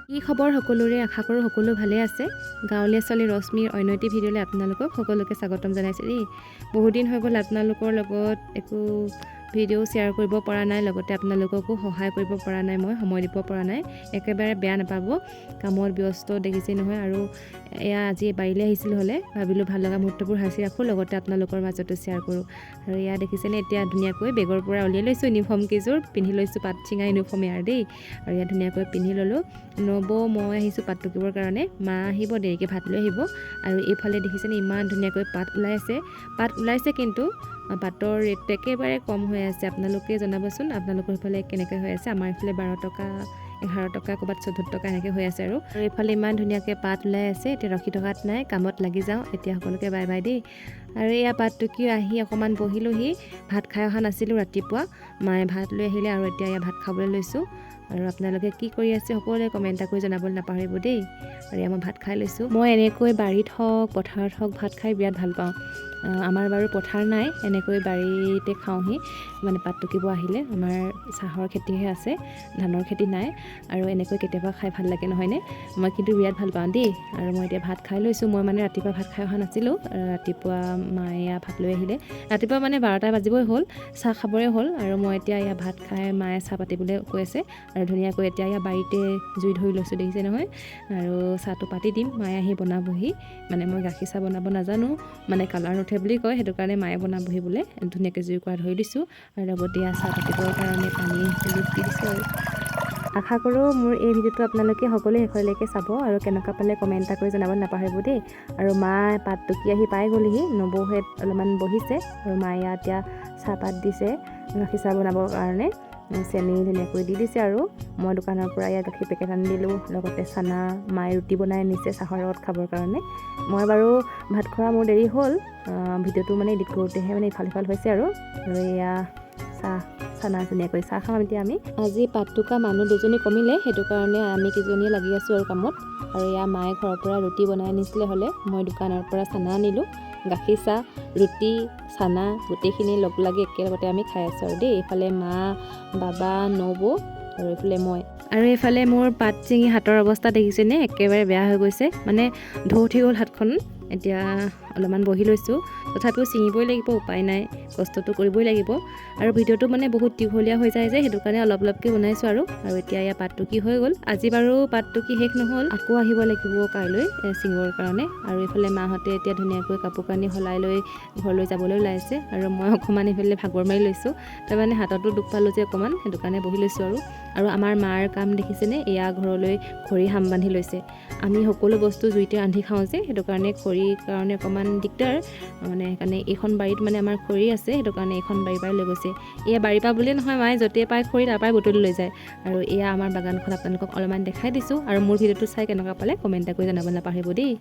কি খবৰ সকলোৰে, আশা কৰোঁ সকলো ভালে আছে। গাঁৱলীয়া ছোৱালী ৰশ্মিৰ অন্য এটি ভিডিঅ'লৈ আপোনালোকক সকলোকে স্বাগতম জনাইছোঁ দেই। বহুত দিন হৈ গ'ল আপোনালোকৰ লগত একো ভিডিঅ' শ্বেয়াৰ কৰিব পৰা নাই, লগতে আপোনালোককো সহায় কৰিব পৰা নাই, মই সময় দিব পৰা নাই। একেবাৰে বেয়া নাপাব, কামত ব্যস্ত দেখিছে নহয়। আৰু এয়া আজি বাৰীলৈ আহিছিলোঁ হ'লে ভাবিলোঁ ভাল লগা মুহূৰ্তবোৰ সাঁচি ৰাখোঁ, লগতে আপোনালোকৰ মাজতো শ্বেয়াৰ কৰোঁ। আৰু এয়া দেখিছেনে, এতিয়া ধুনীয়াকৈ বেগৰ পৰা উলিয়াই লৈছোঁ ইউনিফৰ্ম কেইযোৰ, পিন্ধি লৈছোঁ পাত চিঙা ইউনিফৰ্ম ইয়াৰ দেই। আৰু ইয়াত ধুনীয়াকৈ পিন্ধি ল'লোঁ। নবৌ মই আহিছোঁ পাত টুকিবৰ কাৰণে, মা আহিব দেৰিকৈ ভাত লৈ আহিব। আৰু এইফালে দেখিছেনে ইমান ধুনীয়াকৈ পাত ওলাই আছে, পাত ওলাইছে কিন্তু পাতৰ ৰেটটো একেবাৰে কম হৈ আছে। আপোনালোকে জনাবচোন আপোনালোকৰ এইফালে কেনেকৈ হৈ আছে। আমাৰ এইফালে 12 টকা 11 টকা, ক'ৰবাত 14 টকা এনেকৈ হৈ আছে। আৰু এইফালে ইমান ধুনীয়াকৈ পাত ওলাই আছে। এতিয়া ৰখি থকাত নাই, কামত লাগি যাওঁ। এতিয়া সকলোকে বাই বাই দেই। আৰু এয়া পাত টুকি আহি অকণমান বহিলোহি, ভাত খাই অহা নাছিলোঁ ৰাতিপুৱা, মায়ে ভাত লৈ আহিলে আৰু এতিয়া এয়া ভাত খাবলৈ লৈছোঁ। আৰু আপোনালোকে কি কৰি আছে সকলোৱে কমেণ্ট কৰি জনাবলৈ নাপাহৰিব দেই। আৰু মই ভাত খাই লৈছোঁ। মই এনেকৈ বাৰীত হওক পথাৰত হওক ভাত খাই বিৰাট ভাল পাওঁ। আমাৰ বাৰু পথাৰ নাই, এনেকৈ বাৰীতে খাওঁহি, মানে পাত টুকিব আহিলে। আমাৰ চাহৰ খেতিহে আছে, ধানৰ খেতি নাই। আৰু এনেকৈ কেতিয়াবা খাই ভাল লাগে নহয়নে? মই কিন্তু বিৰাট ভাল পাওঁ দেই। আৰু মই এতিয়া ভাত খাই লৈছোঁ। মই মানে ৰাতিপুৱা ভাত খাই অহা নাছিলোঁ, ৰাতিপুৱা মায়ে ভাত লৈ আহিলে। ৰাতিপুৱা মানে 12টা বাজিবই হ'ল, চাহ খাবৰে হ'ল। আৰু মই এতিয়া এয়া ভাত খাই মায়ে চাহ পাতিবলৈ কৈ আছে। আৰু ধুনীয়াকৈ এতিয়া এয়া বাৰীতে জুই ধৰি লৈছোঁ দেখিছে নহয়। আৰু চাহটো পাতি দিম, মায়ে আহি বনাবহি। মানে মই গাখীৰ চাহ বনাব নাজানো, মানে কালাৰ নুঠে বুলি কয়, সেইটো কাৰণে মায়ে বনাবহি বোলে। ধুনীয়াকৈ জুই কৰা ধৰি দিছোঁ। আৰু লগতে চাহ পাতিবৰ কাৰণে পানী দি দিছোঁ। আৰু আশা কৰোঁ মোৰ এই ভিডিঅ'টো আপোনালোকে সকলোৱে শেষলৈকে চাব আৰু কেনেকুৱা পালে কমেণ্ট এটা কৰি জনাব নাপাহৰিব দেই। আৰু মা পাত টুকি আহি পাই গ'লহি, নবৌহঁত অলপমান বহিছে। আৰু মায়ে এতিয়া চাহপাত দিছে গাখীৰ চাহ বনাবৰ কাৰণে, চেনি ধুনীয়াকৈ দি দিছে। আৰু মই দোকানৰ পৰা ইয়াত গাখীৰ পেকেট আনি দিলোঁ, লগতে চানা, মায়ে ৰুটি বনাই আনিছে চাহৰ লগত খাবৰ কাৰণে। মই বাৰু ভাত খোৱা মোৰ দেৰি হ'ল, ভিডিঅ'টো মানে এডিট কৰোঁতেহে মানে ইফাল সিফাল হৈছে। আৰু এয়া চানা ধুনীয়াকৈ চাহ খাম এতিয়া আমি। আজি পাত টুকা মানুহ দুজনী কমিলে, সেইটো কাৰণে আমি কেইজনীয়ে লাগি আছোঁ আৰু কামত। আৰু এয়া মায়ে ঘৰৰ পৰা ৰুটি বনাই আনিছিলে হ'লে, মই দোকানৰ পৰা চানা আনিলোঁ। গাখীৰ চাহ, ৰুটি, চানা গোটেইখিনি লগ লাগি একেলগতে আমি খাই আছোঁ আৰু দেই। এইফালে মা, বাবা, নবৌ আৰু এইফালে মই। আৰু এইফালে মোৰ পাত ছিঙি হাতৰ অৱস্থা দেখিছেনে, একেবাৰে বেয়া হৈ গৈছে, মানে ঢৌ উঠি গ'ল হাতখন। এতিয়া অলপমান বহি লৈছোঁ, তথাপিও ছিঙিবই লাগিব, উপায় নাই, কষ্টটো কৰিবই লাগিব। আৰু ভিডিঅ'টো মানে বহুত দীঘলীয়া হৈ যায় যে, সেইটো কাৰণে অলপ অলপকৈ বনাইছোঁ। আৰু এতিয়া এয়া পাত টুকি হৈ গ'ল। আজি বাৰু পাত টুকি শেষ নহ'ল, আকৌ আহিব লাগিব কাইলৈ ছিঙিবৰ কাৰণে। আৰু এইফালে মাহঁতে এতিয়া ধুনীয়াকৈ কাপোৰ কানি সলাই লৈ ঘৰলৈ যাবলৈ ওলাইছে। আৰু মই অকণমান এইফালে ভাগৰ মাৰি লৈছোঁ, তাৰমানে হাততো দুখ পালোঁ যে অকণমান, সেইটো কাৰণে বহি লৈছোঁ। আৰু আমাৰ মাৰ কাম দেখিছেনে, এয়া ঘৰলৈ খৰি হাম বান্ধি লৈছে। আমি সকলো বস্তু জুইতে ৰান্ধি খাওঁ যে, সেইটো কাৰণে খৰিৰ কাৰণে অকণমান দিগদাৰ, মানে সেইকাৰণে এইখন বাৰীত মানে আমাৰ খৰি আছে, সেইটো কাৰণে এইখন বাৰীৰ পৰাই লৈ গৈছে। এয়া বাৰীৰ পৰা বুলিয়ে নহয়, মায়ে য'তেই পায় খৰি তাৰ পৰাই বুটলি লৈ যায়। আৰু এয়া আমাৰ বাগানখন আপোনালোকক অলপমান দেখাই দিছোঁ। আৰু মোৰ ভিডিঅ'টো চাই কেনেকুৱা পালে কমেণ্ট কৰি জনাব নাপাহৰিব দেই।